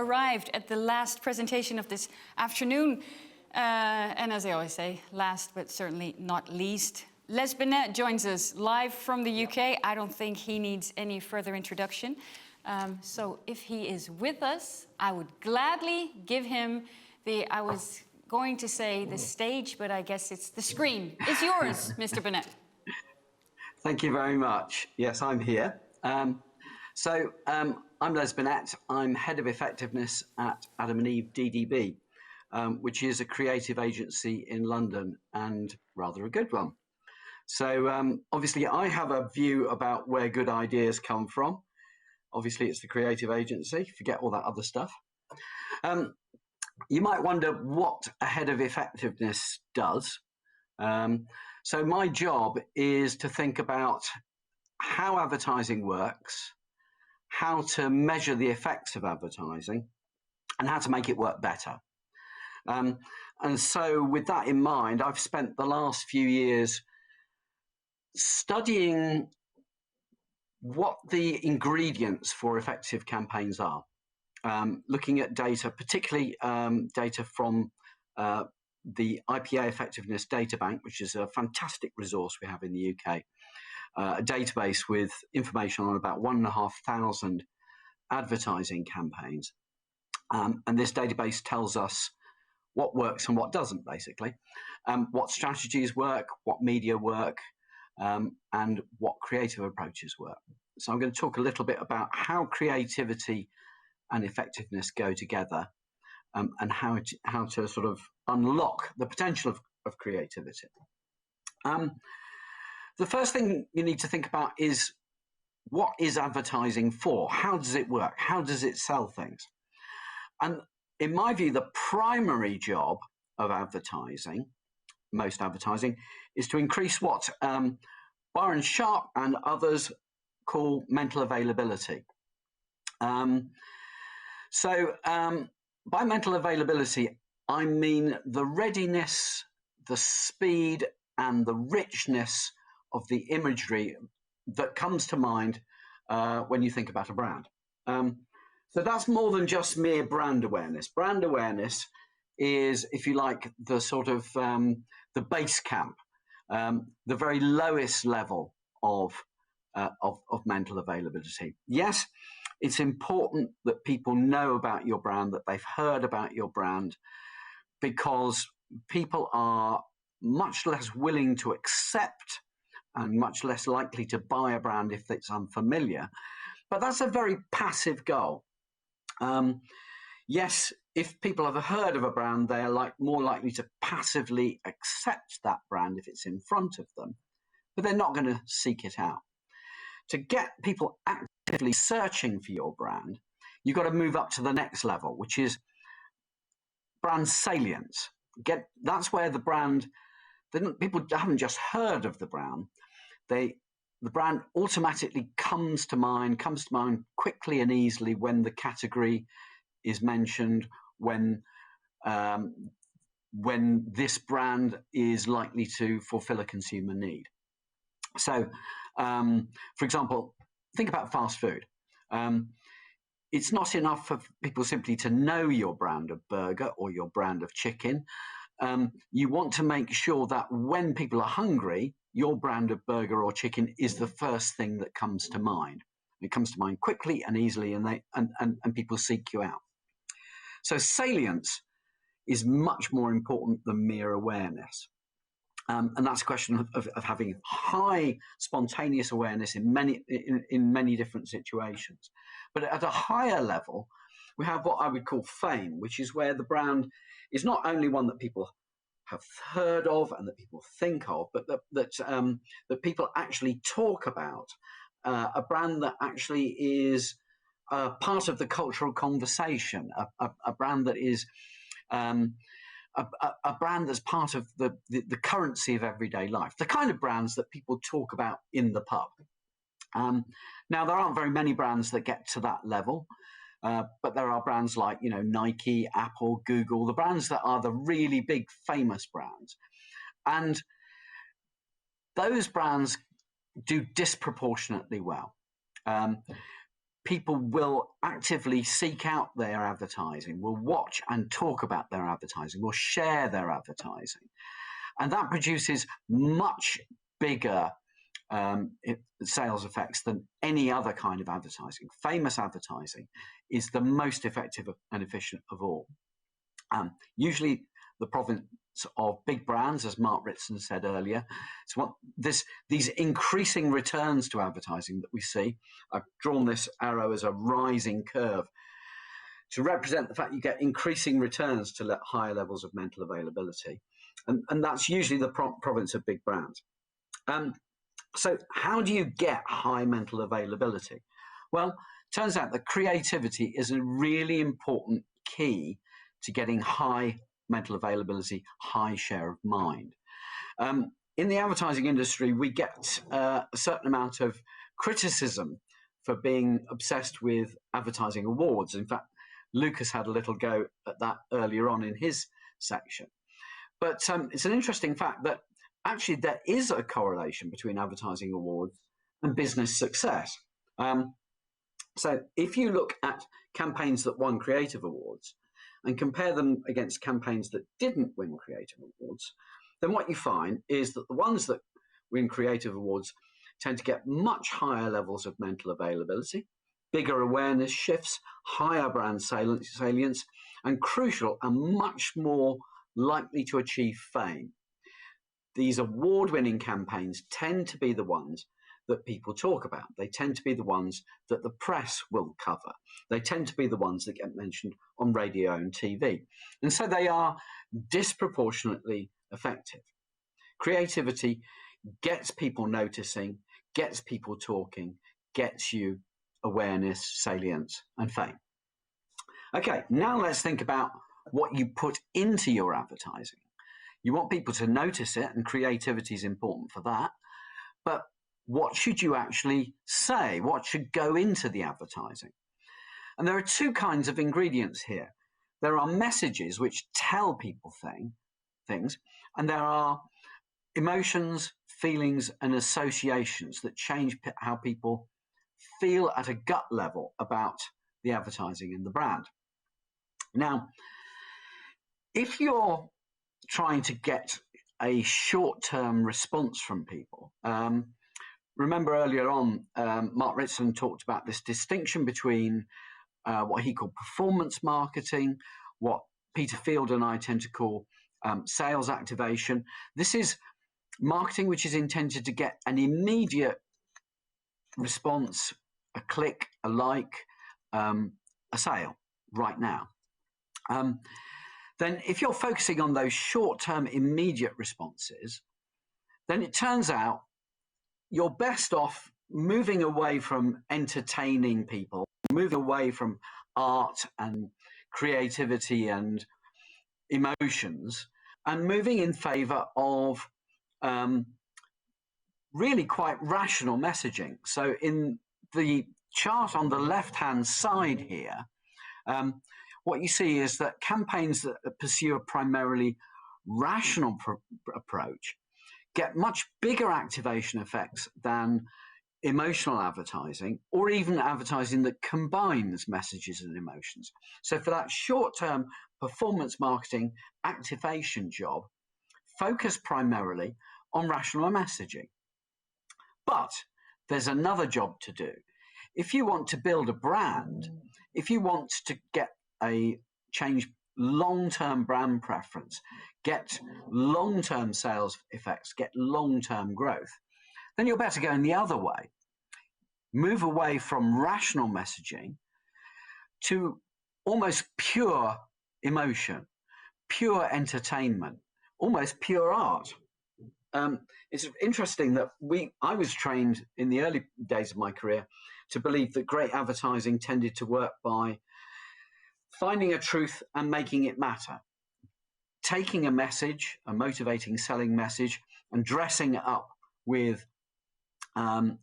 arrived at the last presentation of this afternoon. And as I always say, last but certainly not least, Les Binet joins us live from the UK. I don't think he needs any further introduction. So if he is with us, I would gladly give him I was going to say the stage, but I guess it's the screen. It's yours, Mr. Binet. Thank you very much. Yes, I'm here. I'm Les Binet. I'm Head of Effectiveness at Adam & Eve DDB, which is a creative agency in London and rather a good one. So obviously I have a view about where good ideas come from. Obviously it's the creative agency, forget all that other stuff. You might wonder what a Head of Effectiveness does. So my job is to think about how advertising works, how to measure the effects of advertising, and how to make it work better. And so with that in mind, I've spent the last few years studying what the ingredients for effective campaigns are, looking at data, particularly data from the IPA Effectiveness Data Bank, which is a fantastic resource we have in the UK, a database with information on about 1,500 advertising campaigns. And this database tells us what works and what doesn't, basically, what strategies work, what media work, and what creative approaches work. So I'm going to talk a little bit about how creativity and effectiveness go together, and how to sort of unlock the potential of creativity. The first thing you need to think about is, what is advertising for? How does it work? How does it sell things? And in my view, the primary job of advertising, most advertising, is to increase what Byron Sharp and others call mental availability. By mental availability, I mean the readiness, the speed, and the richness of the imagery that comes to mind when you think about a brand. So that's more than just mere brand awareness. Brand awareness is, if you like, the sort of the base camp, the very lowest level of mental availability. Yes, it's important that people know about your brand, that they've heard about your brand, because people are much less willing to accept and much less likely to buy a brand if it's unfamiliar. But that's a very passive goal. Yes, if people have heard of a brand, they are more likely to passively accept that brand if it's in front of them, but they're not going to seek it out. To get people actively searching for your brand, you've got to move up to the next level, which is brand salience. That's where the brand, people haven't just heard of the brand, the brand automatically comes to mind quickly and easily when the category is mentioned, when this brand is likely to fulfill a consumer need. So, for example, think about fast food. It's not enough for people simply to know your brand of burger or your brand of chicken. You want to make sure that when people are hungry, your brand of burger or chicken is the first thing that comes to mind. It comes to mind quickly and easily, and people seek you out. So salience is much more important than mere awareness. And that's a question of having high spontaneous awareness in many different situations. But at a higher level, we have what I would call fame, which is where the brand is not only one that people have heard of and that people think of, but that people actually talk about, a brand that actually is part of the cultural conversation, a brand that is a brand that's part of the currency of everyday life, the kind of brands that people talk about in the pub. Now, there aren't very many brands that get to that level, but there are brands like, Nike, Apple, Google, the brands that are the really big famous brands. And those brands do disproportionately well. people will actively seek out their advertising, will watch and talk about their advertising, will share their advertising. And that produces much bigger sales effects than any other kind of advertising. Famous advertising is the most effective and efficient of all. Usually the province of big brands, as Mark Ritson said earlier. So these increasing returns to advertising that we see, I've drawn this arrow as a rising curve to represent the fact you get increasing returns to higher levels of mental availability. And that's usually the province of big brands. So how do you get high mental availability? Well, it turns out that creativity is a really important key to getting high mental availability, high share of mind. In the advertising industry, we get a certain amount of criticism for being obsessed with advertising awards. In fact, Lucas had a little go at that earlier on in his section. But it's an interesting fact that actually there is a correlation between advertising awards and business success. So if you look at campaigns that won creative awards and compare them against campaigns that didn't win creative awards, then what you find is that the ones that win creative awards tend to get much higher levels of mental availability, bigger awareness shifts, higher brand salience, and crucial, and much more likely to achieve fame. These award-winning campaigns tend to be the ones that people talk about. They tend to be the ones that the press will cover. They tend to be the ones that get mentioned on radio and TV. And so they are disproportionately effective. Creativity gets people noticing, gets people talking, gets you awareness, salience, and fame. Okay, now let's think about what you put into your advertising. You want people to notice it, and creativity is important for that. But what should you actually say? What should go into the advertising? And there are two kinds of ingredients here. There are messages which tell people things, and there are emotions, feelings, and associations that change how people feel at a gut level about the advertising and the brand. Now, if you're trying to get a short-term response from people, remember earlier on, Mark Ritson talked about this distinction between what he called performance marketing, what Peter Field and I tend to call sales activation. This is marketing which is intended to get an immediate response, a click, a like, a sale right now. Then if you're focusing on those short-term immediate responses, then it turns out you're best off moving away from entertaining people, moving away from art and creativity and emotions, and moving in favor of really quite rational messaging. So in the chart on the left-hand side here, what you see is that campaigns that pursue a primarily rational approach get much bigger activation effects than emotional advertising, or even advertising that combines messages and emotions. So for that short-term performance marketing activation job, focus primarily on rational messaging. But there's another job to do. If you want to build a brand, if you want to get change long-term brand preference, get long-term sales effects, get long-term growth, then you're better going the other way. Move away from rational messaging to almost pure emotion, pure entertainment, almost pure art. It's interesting that I was trained in the early days of my career to believe that great advertising tended to work by finding a truth and making it matter. Taking a message, a motivating selling message, and dressing it up with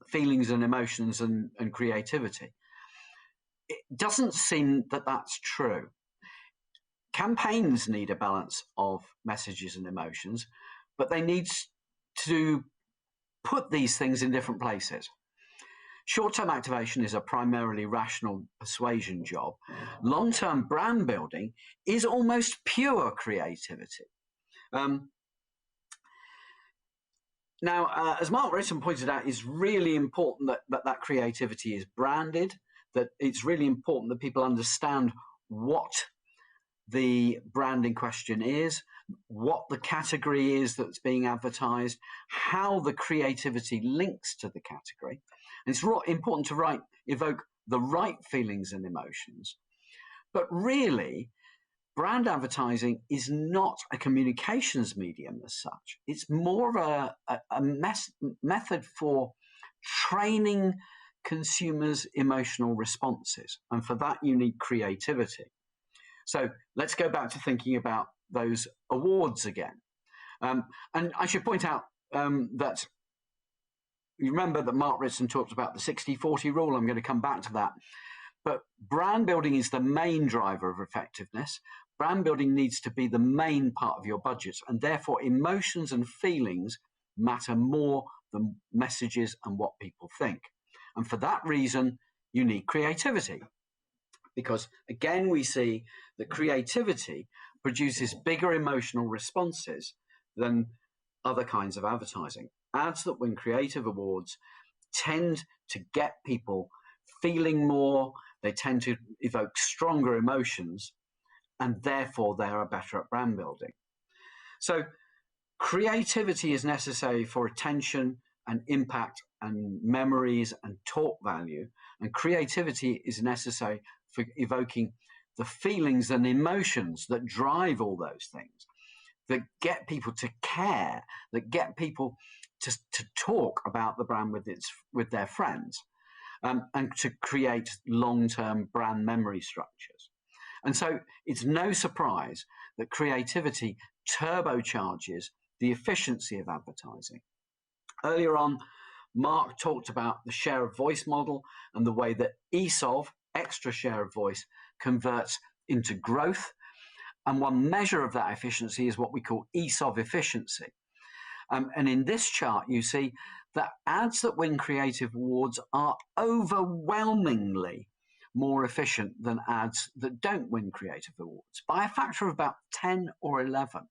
feelings and emotions and creativity. It doesn't seem that that's true. Campaigns need a balance of messages and emotions, but they need to put these things in different places. Short-term activation is a primarily rational persuasion job. Long-term brand building is almost pure creativity. Now, as Mark Ritson pointed out, it's really important that creativity is branded, that it's really important that people understand what the brand in question is, what the category is that's being advertised, how the creativity links to the category. And it's important to evoke the right feelings and emotions. But really, brand advertising is not a communications medium as such. It's more of a method for training consumers' emotional responses. And for that, you need creativity. So let's go back to thinking about those awards again. And I should point out that you remember that Mark Ritson talked about the 60-40 rule. I'm going to come back to that. But brand building is the main driver of effectiveness. Brand building needs to be the main part of your budget, and therefore emotions and feelings matter more than messages and what people think. And for that reason, you need creativity. Because again, we see that creativity produces bigger emotional responses than other kinds of advertising. Ads that win creative awards tend to get people feeling more, they tend to evoke stronger emotions, and therefore they are better at brand building. So creativity is necessary for attention and impact and memories and talk value, and creativity is necessary for evoking the feelings and emotions that drive all those things, that get people to care, that get people to talk about the brand with their friends, and to create long-term brand memory structures. And so it's no surprise that creativity turbocharges the efficiency of advertising. Earlier on, Mark talked about the share of voice model and the way that ESOV, extra share of voice, converts into growth. And one measure of that efficiency is what we call ESOV efficiency. And in this chart, you see that ads that win creative awards are overwhelmingly more efficient than ads that don't win creative awards by a factor of about 10 or 11.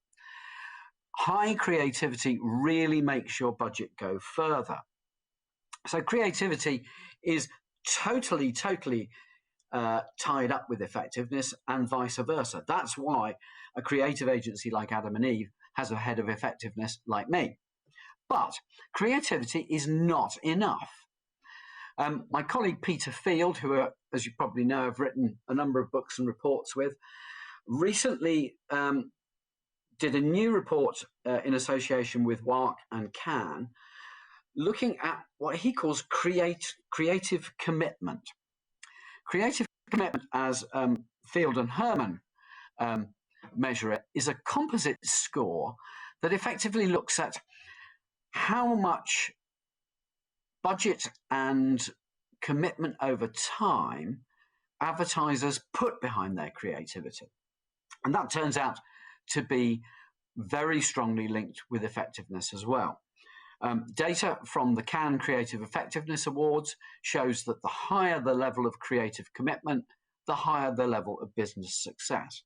High creativity really makes your budget go further. So creativity is totally tied up with effectiveness and vice versa. That's why a creative agency like Adam and Eve has a head of effectiveness like me. But creativity is not enough. My colleague Peter Field, who, as you probably know, I've written a number of books and reports with, recently did a new report in association with WARC and Cannes, looking at what he calls creative commitment. Creative commitment, as Field and Herman measure it, is a composite score that effectively looks at how much budget and commitment over time advertisers put behind their creativity. And that turns out to be very strongly linked with effectiveness as well. Data from the Cannes Creative Effectiveness Awards shows that the higher the level of creative commitment, the higher the level of business success.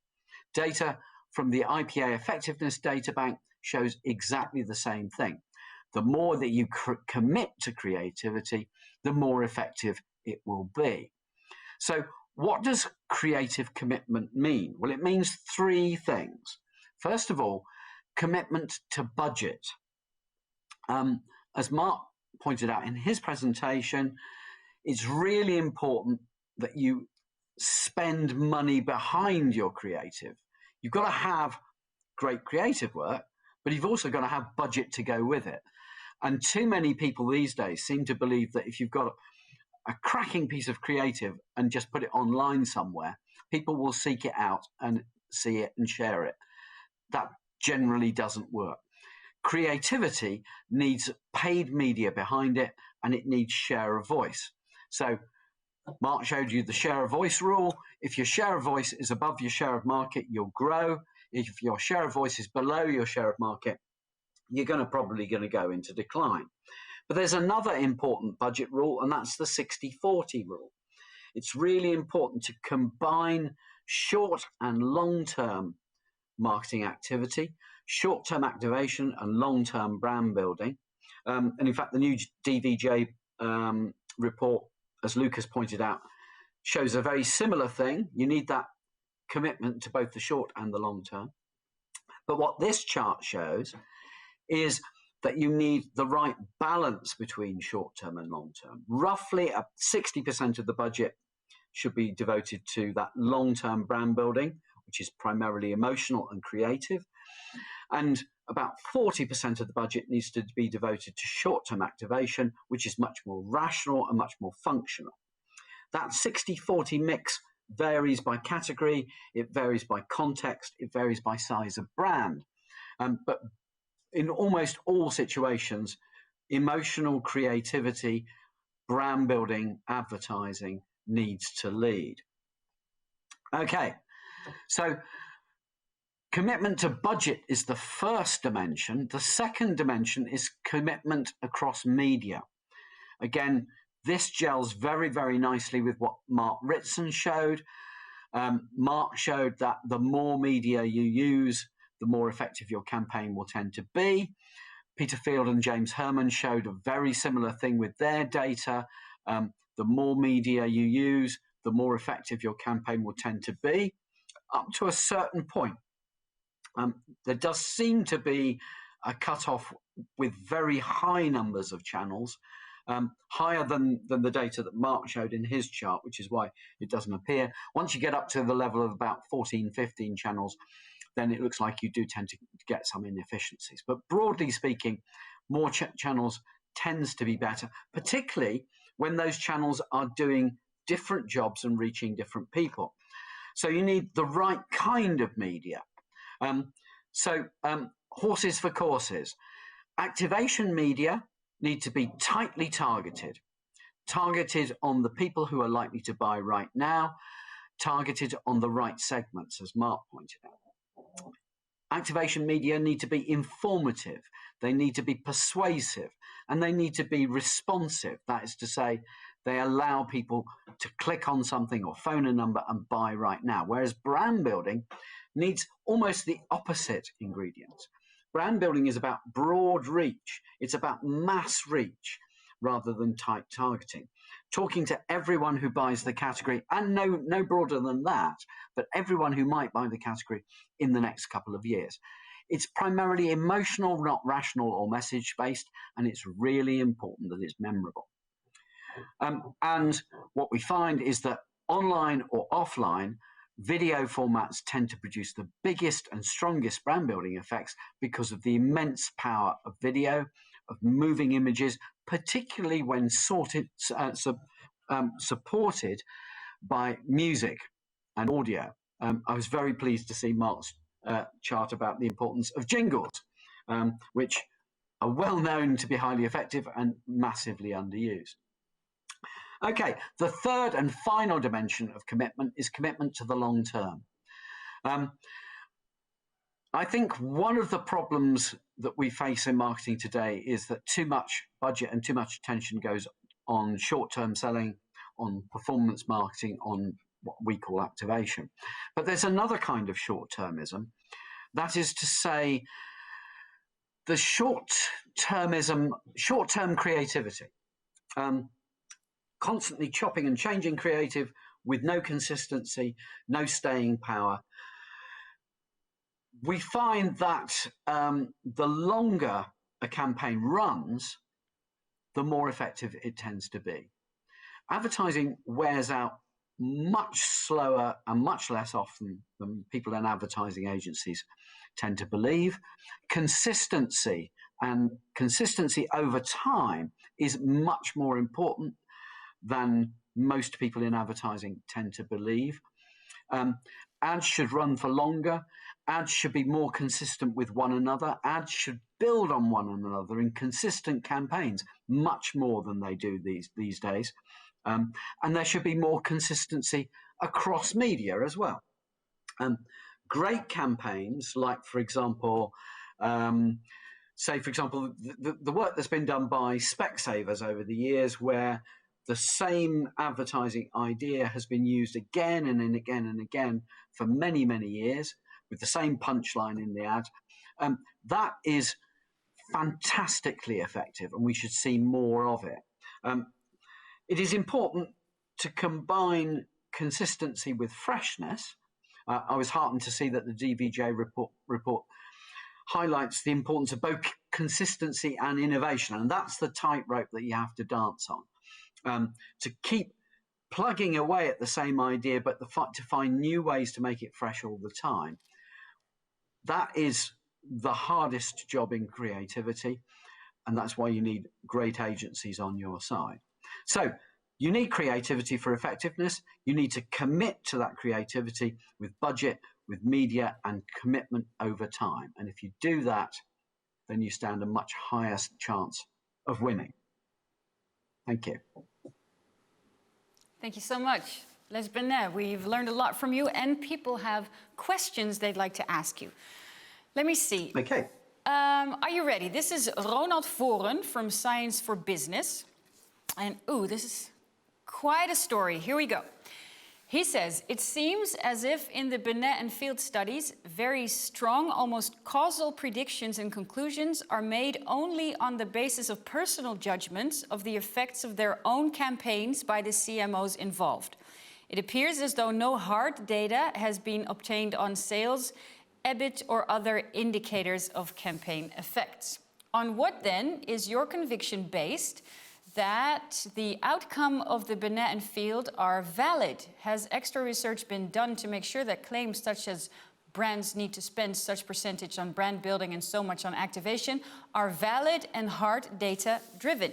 Data from the IPA Effectiveness Data Bank shows exactly the same thing. The more that you commit to creativity, the more effective it will be. So what does creative commitment mean? Well, it means three things. First of all, commitment to budget. As Mark pointed out in his presentation, it's really important that you spend money behind your creative. You've got to have great creative work, but you've also got to have budget to go with it. And too many people these days seem to believe that if you've got a cracking piece of creative and just put it online somewhere, people will seek it out and see it and share it. That generally doesn't work. Creativity needs paid media behind it, and it needs share of voice. So Mark showed you the share of voice rule. If your share of voice is above your share of market, you'll grow. If your share of voice is below your share of market, you're probably going to go into decline. But there's another important budget rule, and that's the 60-40 rule. It's really important to combine short and long-term marketing activity, short-term activation and long-term brand building. And in fact, the new DVJ report, as Lucas pointed out, shows a very similar thing. You need that commitment to both the short and the long term. But what this chart shows is that you need the right balance between short term and long term. Roughly 60% of the budget should be devoted to that long term brand building, which is primarily emotional and creative. And about 40% of the budget needs to be devoted to short term activation, which is much more rational and much more functional. That 60-40 mix varies by category, it varies by context, it varies by size of brand. But in almost all situations, emotional creativity, brand building, advertising needs to lead. Okay, so commitment to budget is the first dimension. The second dimension is commitment across media. Again, this gels very, very nicely with what Mark Ritson showed. Mark showed that the more media you use, the more effective your campaign will tend to be. Peter Field and James Herman showed a very similar thing with their data. The more media you use, the more effective your campaign will tend to be, up to a certain point. There does seem to be a cutoff with very high numbers of channels, higher than the data that Mark showed in his chart, which is why it doesn't appear. Once you get up to the level of about 14, 15 channels, then it looks like you do tend to get some inefficiencies. But broadly speaking, more channels tends to be better, particularly when those channels are doing different jobs and reaching different people. So you need the right kind of media. Horses for courses. Activation media need to be tightly targeted on the people who are likely to buy right now, targeted on the right segments, as Mark pointed out. Activation media need to be informative, they need to be persuasive, and they need to be responsive. That is to say, they allow people to click on something or phone a number and buy right now. Whereas brand building needs almost the opposite ingredients. Brand building is about broad reach. It's about mass reach rather than tight targeting. Talking to everyone who buys the category, and no broader than that, but everyone who might buy the category in the next couple of years. It's primarily emotional, not rational or message-based, and it's really important that it's memorable. And what we find is that online or offline, video formats tend to produce the biggest and strongest brand building effects because of the immense power of video, of moving images, particularly when supported by music and audio. I was very pleased to see Mark's chart about the importance of jingles, which are well known to be highly effective and massively underused. Okay, the third and final dimension of commitment is commitment to the long term. I think one of the problems that we face in marketing today is that too much budget and too much attention goes on short-term selling, on performance marketing, on what we call activation. But there's another kind of short-termism. That is to say, the short-termism, short-term creativity. Constantly chopping and changing creative with no consistency, no staying power. We find that the longer a campaign runs, the more effective it tends to be. Advertising wears out much slower and much less often than people in advertising agencies tend to believe. Consistency over time is much more important than most people in advertising tend to believe. Ads should run for longer. Ads should be more consistent with one another. Ads should build on one another in consistent campaigns, much more than they do these days. And there should be more consistency across media as well. Great campaigns, like, for example, say, for example, the work that's been done by Specsavers over the years, where the same advertising idea has been used again and again and again for many, many years with the same punchline in the ad. That is fantastically effective, and we should see more of it. It is important to combine consistency with freshness. I was heartened to see that the DVJ report highlights the importance of both consistency and innovation, and that's the tightrope that you have to dance on. To keep plugging away at the same idea, but to find new ways to make it fresh all the time. That is the hardest job in creativity, and that's why you need great agencies on your side. So you need creativity for effectiveness. You need to commit to that creativity with budget, with media, and commitment over time. And if you do that, then you stand a much higher chance of winning. Thank you. Thank you so much. Les Binet, we've learned a lot from you, and people have questions they'd like to ask you. Let me see. Okay. Are you ready? This is Ronald Voren from Science for Business. And, this is quite a story. Here we go. He says, it seems as if in the Binet and field studies, very strong, almost causal predictions and conclusions are made only on the basis of personal judgments of the effects of their own campaigns by the CMOs involved. It appears as though no hard data has been obtained on sales, EBIT, or other indicators of campaign effects. On what then is your conviction based that the outcome of the Binet and field are valid? Has extra research been done to make sure that claims such as brands need to spend such percentage on brand building and so much on activation are valid and hard data driven?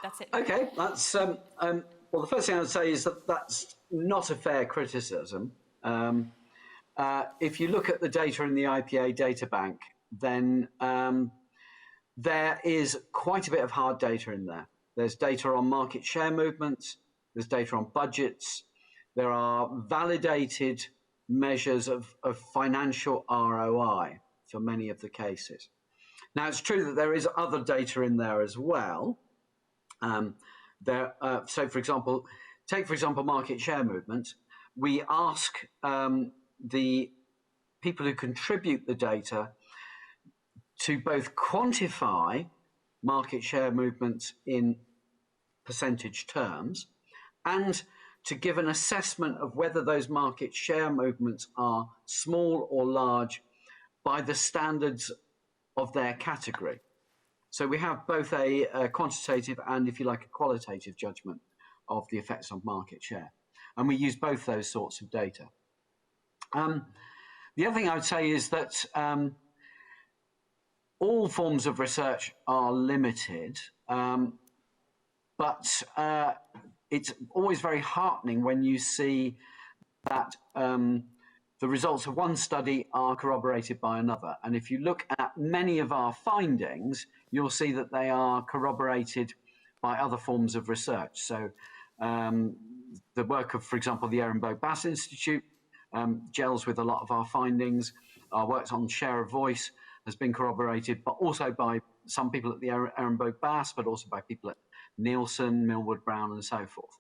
That's it. Okay, that's well, the first thing I would say is that that's not a fair criticism. If you look at the data in the IPA data bank, then there is quite a bit of hard data in there. There's data on market share movements, there's data on budgets, there are validated measures of financial ROI for many of the cases. Now, it's true that there is other data in there as well. So, for example, take, for example, market share movement. We ask the people who contribute the data to both quantify market share movements in percentage terms and to give an assessment of whether those market share movements are small or large by the standards of their category. So we have both a quantitative and, if you like, a qualitative judgment of the effects of market share. And we use both those sorts of data. The other thing I would say is that all forms of research are limited, but it's always very heartening when you see that the results of one study are corroborated by another. And if you look at many of our findings, you'll see that they are corroborated by other forms of research. So the work of, for example, the Ehrenberg Bass Institute gels with a lot of our findings. Our work on share of voice has been corroborated, but also by some people at the Ehrenberg Bass, but also by people at Nielsen, Millward Brown, and so forth.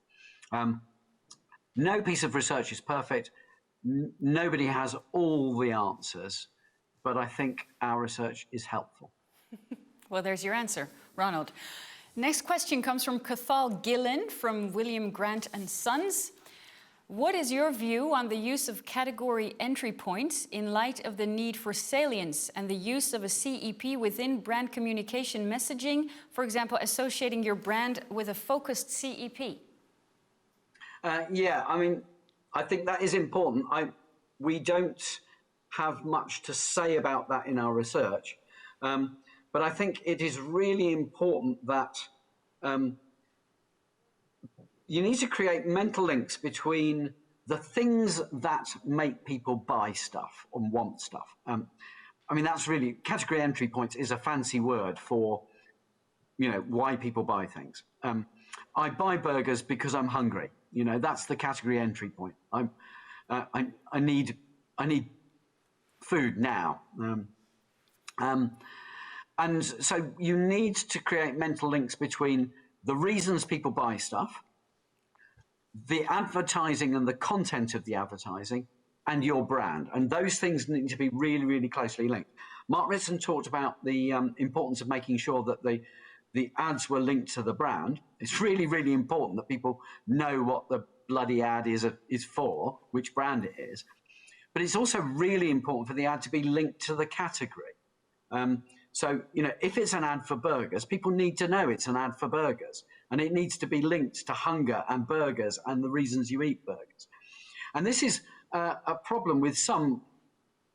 No piece of research is perfect. Nobody has all the answers, but I think our research is helpful. Well, there's your answer, Ronald. Next question comes from Cathal Gillen from William Grant & Sons. What is your view on the use of category entry points in light of the need for salience and the use of a CEP within brand communication messaging, for example, associating your brand with a focused CEP? Yeah, I mean, I think that is important. We don't have much to say about that in our research, but I think it is really important that you need to create mental links between the things that make people buy stuff and want stuff. I mean, that's really, category entry points is a fancy word for, why people buy things. I buy burgers because I'm hungry. That's the category entry point. I need food now. And so you need to create mental links between the reasons people buy stuff, the advertising and the content of the advertising, and your brand. And those things need to be really, really closely linked. Mark Ritson talked about the importance of making sure that the ads were linked to the brand. It's really, really important that people know what the bloody ad is for, which brand it is. But it's also really important for the ad to be linked to the category. So, you know, if it's an ad for burgers, people need to know it's an ad for burgers. And it needs to be linked to hunger and burgers and the reasons you eat burgers. And this is a problem with some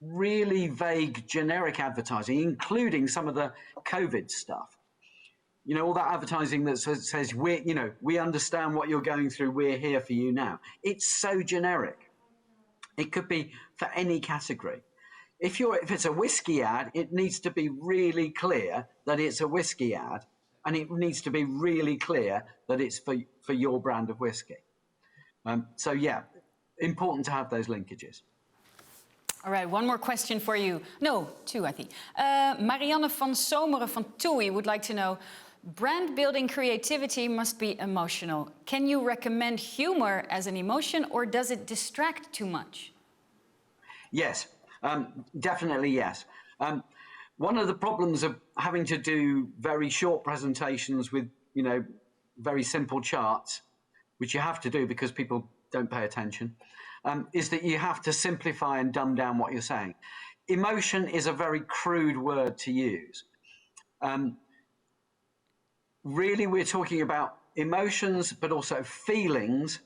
really vague, generic advertising, including some of the COVID stuff. You know, all that advertising that says we understand what you're going through, we're here for you now. It's so generic. It could be for any category. If it's a whiskey ad, it needs to be really clear that it's a whiskey ad, and it needs to be really clear that it's for your brand of whiskey. So yeah, important to have those linkages. All right, one more question for you. No, two, I think. Marianne van Zomeren van TUI would like to know, brand building creativity must be emotional. Can you recommend humor as an emotion, or does it distract too much? Yes, definitely yes. One of the problems of having to do very short presentations with, you know, very simple charts, which you have to do because people don't pay attention, is that you have to simplify and dumb down what you're saying. Emotion is a very crude word to use. Really, we're talking about emotions, but also feelings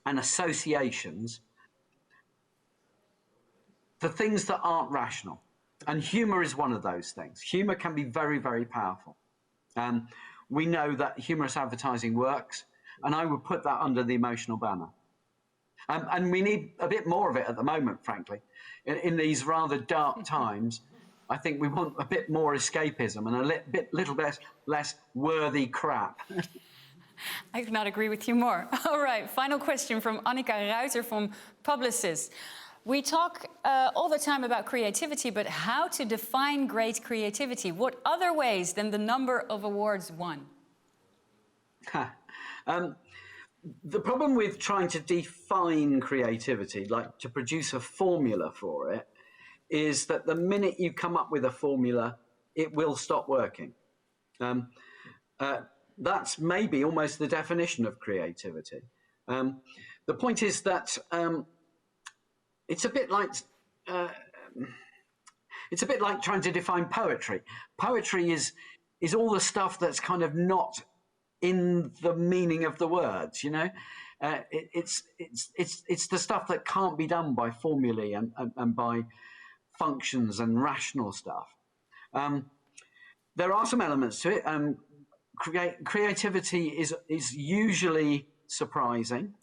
and associations for things that aren't rational. And humor is one of those things. Humor can be very, very powerful. We know that humorous advertising works, and I would put that under the emotional banner. And we need a bit more of it at the moment, frankly. In these rather dark times, I think we want a bit more escapism and a little bit less worthy crap. I could not agree with you more. All right, final question from Annika Ruiter from Publicis. We talk all the time about creativity, but how to define great creativity? What other ways than the number of awards won? The problem with trying to define creativity, like to produce a formula for it, is that the minute you come up with a formula, it will stop working. That's maybe almost the definition of creativity. The point is that it's a bit like trying to define poetry. Poetry is all the stuff that's kind of not in the meaning of the words, you know. It's the stuff that can't be done by formulae and by functions and rational stuff. There are some elements to it. Creativity is usually surprising.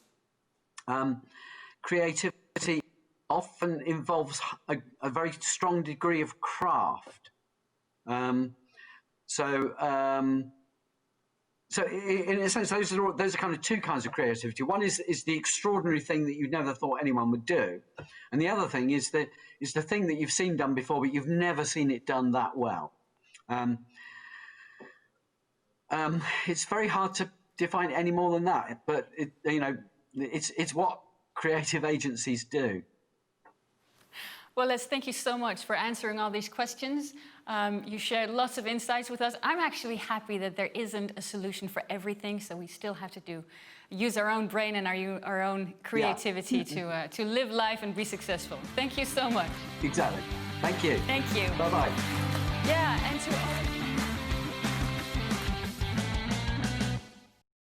Creativity often involves a very strong degree of craft. So in a sense, those are kind of two kinds of creativity. One is the extraordinary thing that you never thought anyone would do, and the other thing is the thing that you've seen done before, but you've never seen it done that well. It's very hard to define any more than that, but it's what creative agencies do. Well, Les, thank you so much for answering all these questions. You shared lots of insights with us. I'm actually happy that there isn't a solution for everything, so we still have to use our own brain and our own creativity to live life and be successful. Thank you so much. Exactly. Thank you. Thank you. Bye-bye. Yeah, and to all